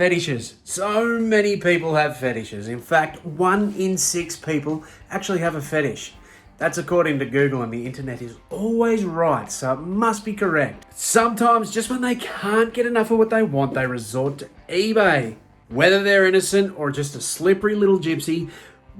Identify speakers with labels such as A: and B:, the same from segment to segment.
A: Fetishes. So many people have fetishes. In fact, 1 in 6 people actually have a fetish. That's according to Google, and the internet is always right, so it must be correct. Sometimes, just when they can't get enough of what they want, they resort to eBay. Whether they're innocent or just a slippery little gypsy,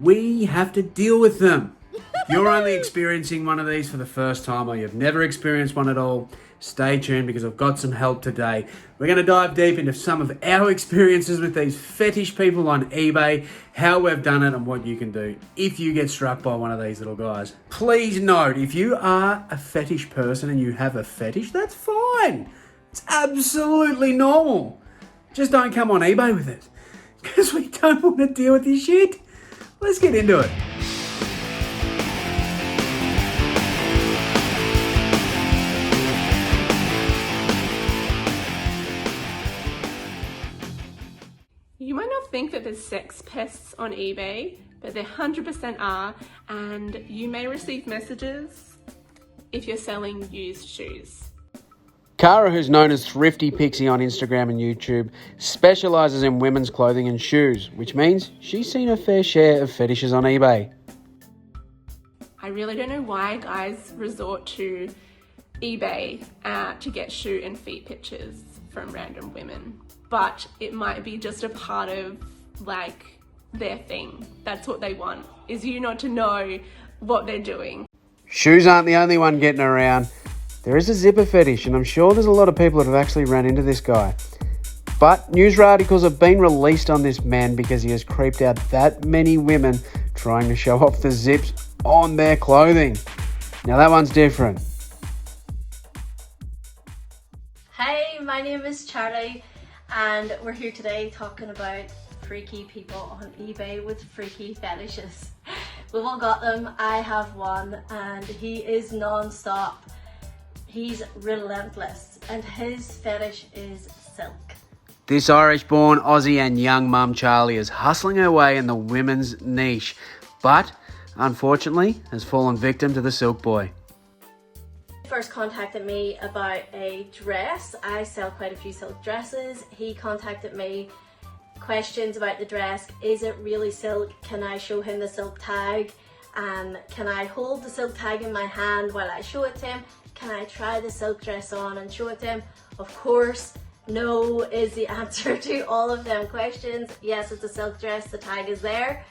A: we have to deal with them. If you're only experiencing one of these for the first time, or you've never experienced one at all, stay tuned because I've got some help today. We're going to dive deep into some of our experiences with these fetish people on eBay, how we've done it, and what you can do if you get struck by one of these little guys. Please note, if you are a fetish person and you have a fetish, that's fine. It's absolutely normal. Just don't come on eBay with it, because we don't want to deal with this shit. Let's get into it.
B: You might not think that there's sex pests on eBay, but there 100% are, and you may receive messages if you're selling used shoes.
A: Cara, who's known as Thrifty Pixie on Instagram and YouTube, specialises in women's clothing and shoes, which means she's seen a fair share of fetishes on eBay.
B: I really don't know why guys resort to eBay to get shoe and feet pictures from random women, but it might be just a part of like their thing. That's what they want, is you not to know what they're doing.
A: Shoes aren't the only one getting around. There is a zipper fetish, and I'm sure there's a lot of people that have actually run into this guy. But news articles have been released on this man because he has creeped out that many women trying to show off the zips on their clothing. Now that one's different.
C: Hey, my name is Charlie, and we're here today talking about freaky people on eBay with freaky fetishes. We've all got them. I have one, and he is non-stop. He's relentless, and his fetish is silk.
A: This Irish-born Aussie and young mum Charlie is hustling her way in the women's niche, but unfortunately has fallen victim to the silk boy.
C: He first contacted me about a dress. I sell quite a few silk dresses. He contacted me, questions about the dress. Is it really silk? Can I show him the silk tag? Can I hold the silk tag in my hand while I show it to him? Can I try the silk dress on and show it to him? Of course, no is the answer to all of them questions. Yes, it's a silk dress, the tag is there.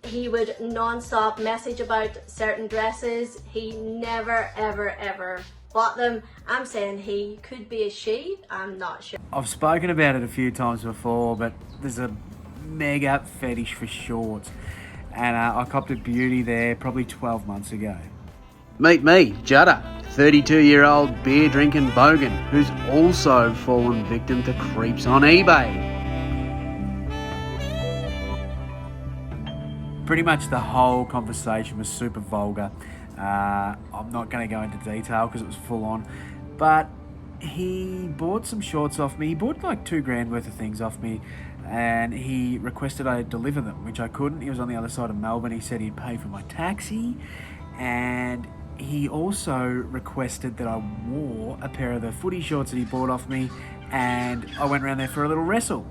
C: He would non-stop message about certain dresses. He never, ever, ever bought them. I'm saying he could be a she, I'm not sure.
A: I've spoken about it a few times before, but there's a mega fetish for shorts. And I copped a beauty there probably 12 months ago. Meet me, Judda, 32-year-old beer-drinking bogan who's also fallen victim to creeps on eBay. Pretty much the whole conversation was super vulgar. I'm not going to go into detail because it was full on, but he bought some shorts off me. He bought like $2,000 worth of things off me, and he requested I deliver them, which I couldn't. He was on the other side of Melbourne. He said he'd pay for my taxi, and he also requested that I wore a pair of the footy shorts that he bought off me, and I went around there for a little wrestle.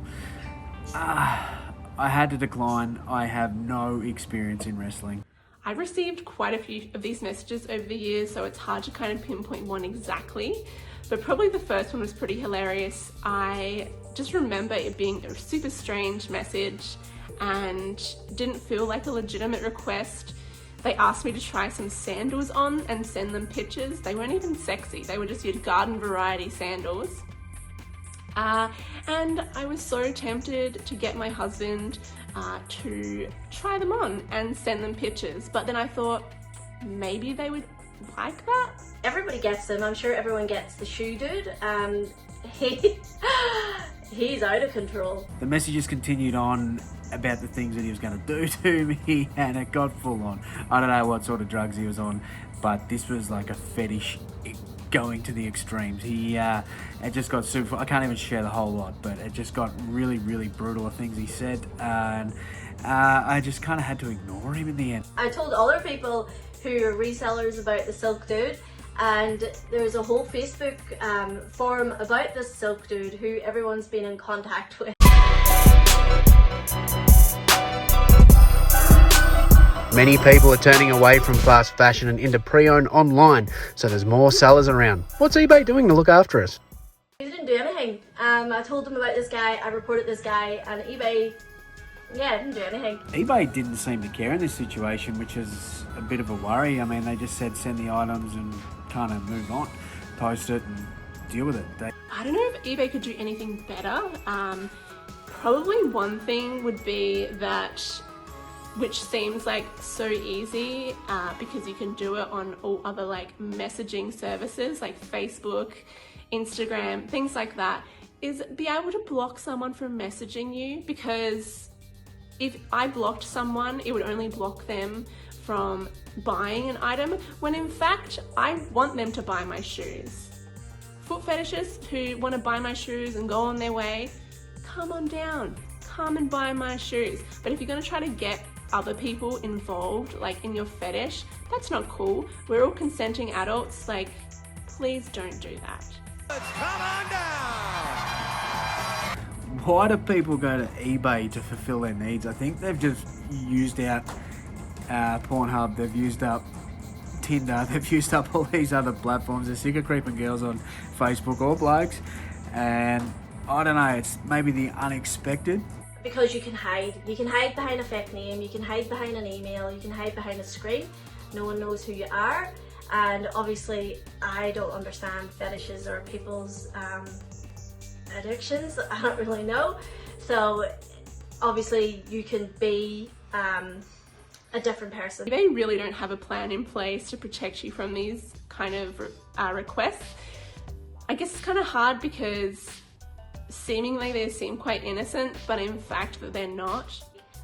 A: I had to decline. I have no experience in wrestling.
B: I've received quite a few of these messages over the years, so it's hard to kind of pinpoint one exactly, but probably the first one was pretty hilarious. I just remember it being a super strange message and didn't feel like a legitimate request. They asked me to try some sandals on and send them pictures. They weren't even sexy, they were just your garden variety sandals. And I was so tempted to get my husband to try them on and send them pictures, but then I thought maybe they would like that.
C: Everybody gets them. I'm sure everyone gets the shoe dude. He's out of control.
A: The messages continued on about the things that he was going to do to me, and it got full on. I don't know what sort of drugs he was on, but this was like a fetish going to the extremes. It just got super. I can't even share the whole lot, but it just got really, really brutal, the things he said, and I just kind of had to ignore him in the end.
C: I told other people who are resellers about the silk dude, and there's a whole Facebook forum about this silk dude who everyone's been in contact with.
A: Many people are turning away from fast fashion and into pre-owned online, so there's more sellers around. What's eBay doing to look after us?
C: He didn't do anything. I told them about this guy, I reported this guy, and eBay, yeah, didn't do anything.
A: eBay didn't seem to care in this situation, which is a bit of a worry. I mean, they just said send the items and kind of move on, post it and deal with it.
B: I don't know if eBay could do anything better. Probably one thing would be that, which seems like so easy because you can do it on all other like messaging services like Facebook, Instagram, things like that, is be able to block someone from messaging you, because if I blocked someone, it would only block them from buying an item, when in fact I want them to buy my shoes. Foot fetishes who want to buy my shoes and go on their way, come on down, come and buy my shoes. But if you're going to try to get other people involved like in your fetish, that's not cool. We're all consenting adults, like please don't do that.
D: Come on down!
A: Why do people go to eBay to fulfill their needs? I think they've just used out Pornhub, they've used up Tinder, they've used up all these other platforms. They're sick of creeping girls on Facebook or blokes, and I don't know, it's maybe the unexpected.
C: Because you can hide behind a fake name, you can hide behind an email, you can hide behind a screen. No one knows who you are, and obviously I don't understand fetishes or people's addictions. I don't really know. So obviously you can be a different person.
B: They really don't have a plan in place to protect you from these kind of requests. I guess it's kind of hard because seemingly they seem quite innocent, but in fact that they're not.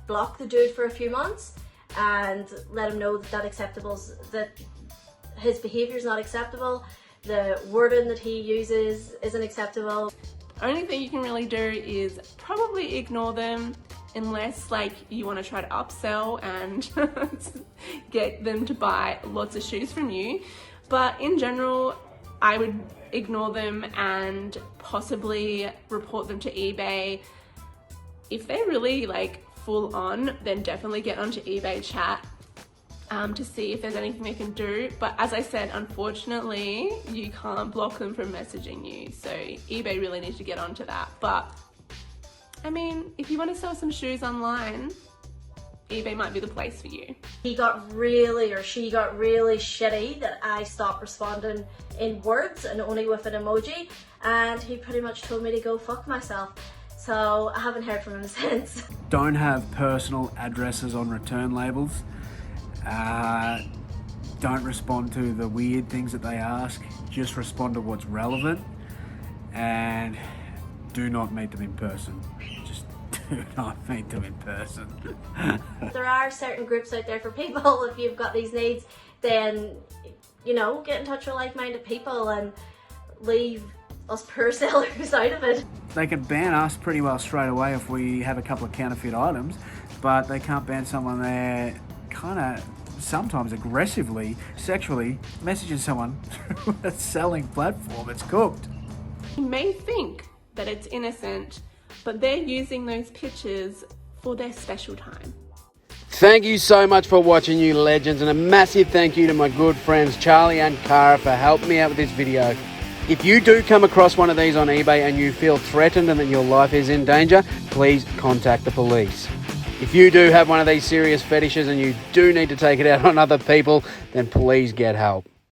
C: Block the dude for a few months and let him know that his behaviour is not acceptable, the wording that he uses isn't acceptable.
B: Only thing you can really do is probably ignore them, unless like you want to try to upsell and get them to buy lots of shoes from you. But in general, I would ignore them and possibly report them to eBay. If they're really like full on, then definitely get onto eBay chat to see if there's anything they can do. But as I said, unfortunately, you can't block them from messaging you. So eBay really needs to get onto that. But I mean, if you want to sell some shoes online, eBay might be the place for you.
C: He got really, or she got really shitty that I stopped responding in words and only with an emoji, and he pretty much told me to go fuck myself. So I haven't heard from him since.
A: Don't have personal addresses on return labels. Don't respond to the weird things that they ask. Just respond to what's relevant, and do not meet them in person. Just do not meet them in person.
C: There are certain groups out there for people. If you've got these needs, then, you know, get in touch with like-minded people and leave us poor sellers out of it.
A: They can ban us pretty well straight away if we have a couple of counterfeit items, but they can't ban someone there kind of sometimes aggressively, sexually messaging someone through a selling platform. It's cooked.
B: You may think that it's innocent, but they're using those pictures for their special time.
A: Thank you so much for watching, you legends, and a massive thank you to my good friends Charlie and Cara for helping me out with this video. If you do come across one of these on eBay and you feel threatened and that your life is in danger, please contact the police. If you do have one of these serious fetishes and you do need to take it out on other people, then please get help.